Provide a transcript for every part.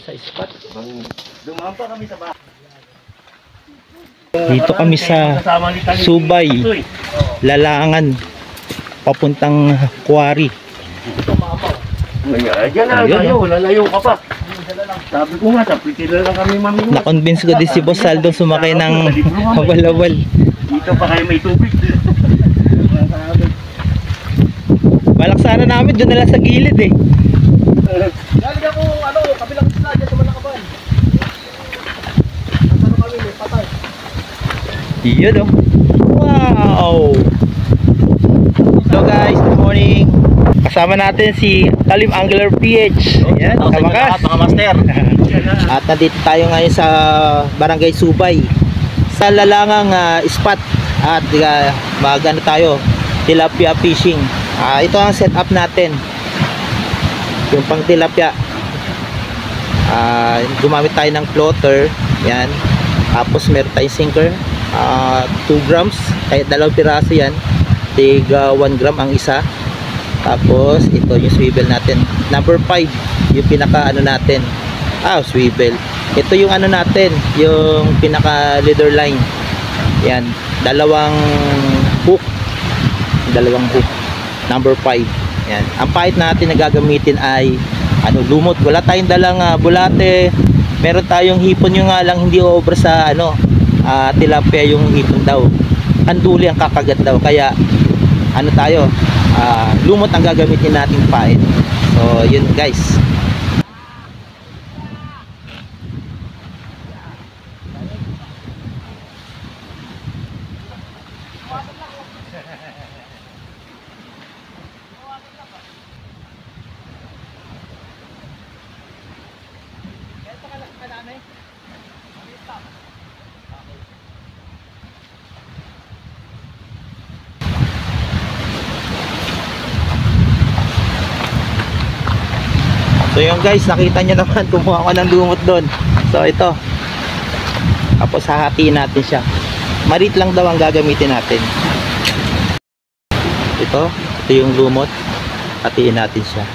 sa spot. Dumaan pa kami sa bahay. Dito kami sa Subay, Lalangan, papuntang Quarry. Diyan na, lalayo ka pa. Sabi ko nga, sa pitila lang kami mamingin. Na-convince ko din si Boss Aldo sumakay ng awal-awal. Dito pa kayo may tubig. Balak sana namin doon na lang sa gilid eh. Galing ako, kabilang isla dyan sa Manakaban. Nasaan kami, may patay. Yun oh. Wow! So guys, good morning. Kasama natin si Talim Angler PH. Ayan, kabakas. Mga master. At nandito tayo ngayon sa Barangay Subay, sa Lalangang spot. At magano tayo, tilapia fishing. Ito ang setup natin, yung pang tilapia. Gumamit tayo ng floater. Yan. Tapos meron tayong sinker, 2 grams, kahit 2 piraso yan, tiga 1 gram ang isa. Tapos ito yung swivel natin, number 5, yung pinaka natin, swivel. Ito yung natin, yung pinaka leader line. Yan, dalawang hook, number 5. Yan. Ang pahit natin na gagamitin ay lumot. Wala tayong dalang bulate. Meron tayong hipon, yung nga lang hindi over sa tilapia yung hipon daw. Anduli ang kakagat daw. Kaya tayo, lumot ang gagamitin nating pahit. So yun guys. So yun guys, nakita nyo naman, kumuha ko ng lumot doon. So ito, tapos hahatiin natin siya. Marit lang daw ang gagamitin natin. Ito yung lumot. Hatiin natin siya.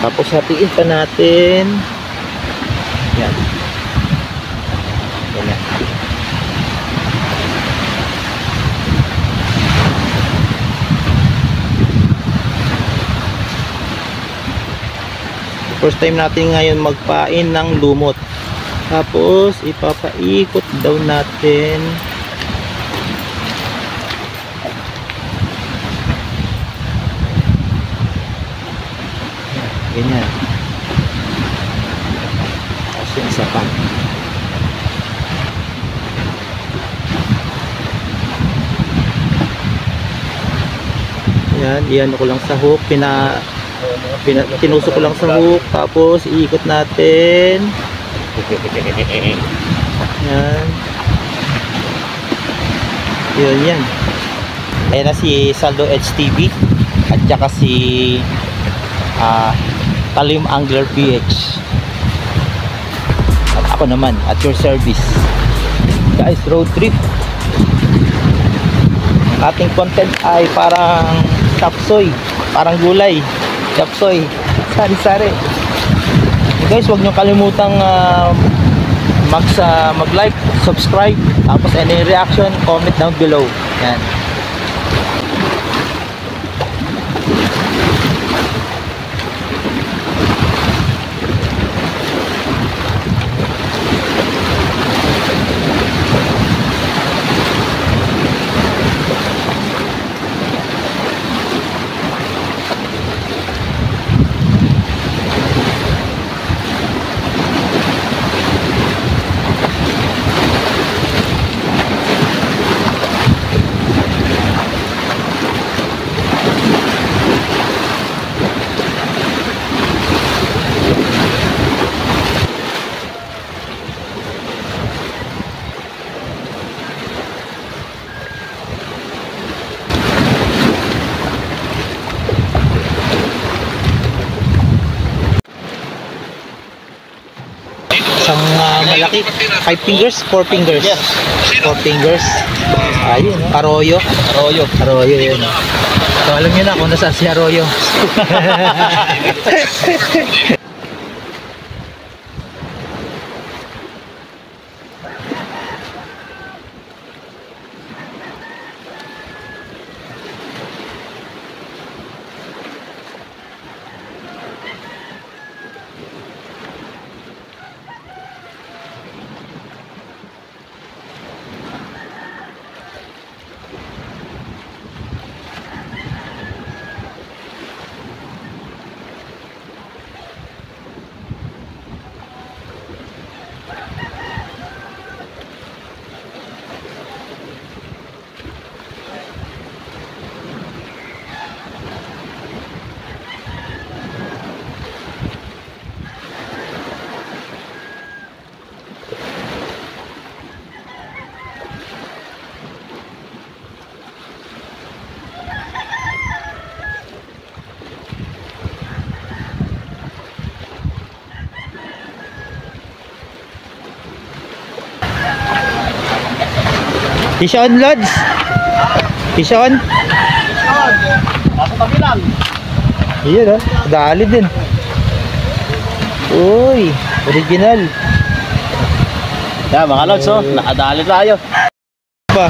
Tapos hatiin pa natin. Yan. Yan. First time natin ngayon magpain ng lumot. Tapos ipapaikot daw natin. Ganyan. Tapos yung isa pa. Yan, iyan ko lang sa hook. Tinusok ko lang sa hook. Tapos iikot natin. Yan. Yan. Ayan na si Saldo HTV at saka si Talim Angler PH. At ako naman at your service. Guys, road trip. Ang ating content ay parang chapsoy, parang gulay, chapsoy, sari-sari. Guys, huwag nyo kalimutang mag-like, subscribe, tapos any reaction, comment down below. Yan. malaki. 5 fingers, 4 fingers. 4 fingers. Ayun, Arroyo. Arroyo yun. So alam niyo na kung nasaan si Arroyo. Fish on, Lods. Fish on. Nasa tabi lang. Iyan, dali din. Uy, original. Yan mga lods, oh. Nakadali tayo. Pa.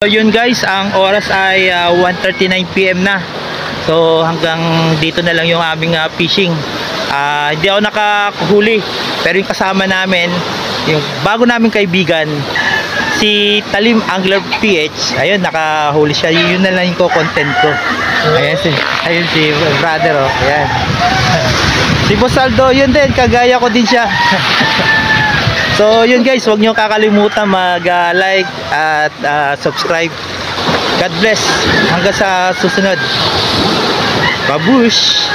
So yun guys, ang oras ay 1:39 PM na. So hanggang dito na lang yung aming fishing. Hindi ako nakahuli, pero yung kasama namin, yung bago naming kaibigan, si Talim Angler PH, ayun, nakahuli siya. Yun na lang yung content ko. Ayun si brother, oh. Ayan. Si Boss Aldo, yun din, kagaya ko din siya. So yun guys, huwag nyo kakalimutan mag-like at subscribe. God bless. Hanggang sa susunod. Babush!